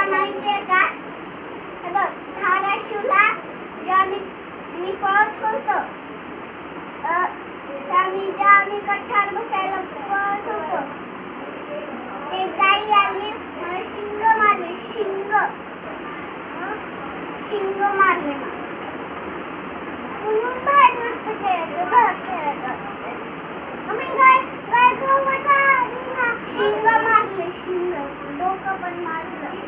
तुला माहितीये का? हे बघ, धाराशिवला जेव्हा मी पळत होतो, जेव्हा आम्ही कट्ट्यावर बसायला पळत होतो, ते गाई आली, मला शिंग मारले, शिंग मारले मला. म्हणून बाहेर मस्त खेळायचं, घरात खेळायचं असतं. आम्ही गाय गवत आली ना, शिंग मारले, शिंग, डोकं पण मारलं,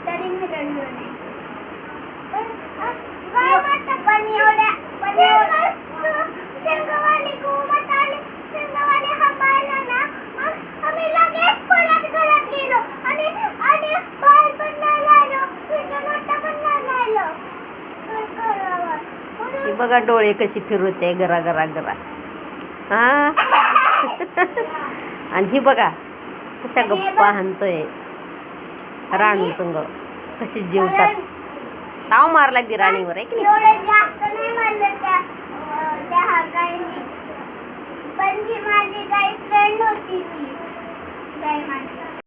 तरी मी रडलो नाही. शिंगवाली गवत आली, शिंगवाली हंबायला ना, मग आम्ही लगेच पळत घरात गेलो आणि बाहेर पण नाही राहिलो, तिच्या मोठा पण नाही राहिलो. ही बघा डोळे कशी फिरवते गरा गरा गरा. हा आणि ही बघा कशा गप्पा हाणतोय राणू संग, कशी जीवतात. ताव मारला बिराणीवर आहे की नाही. एवढं जास्त नाही मारलं त्या गायीने, पण ती माझी गाय फ्रेंड होती, ती गाय माझी.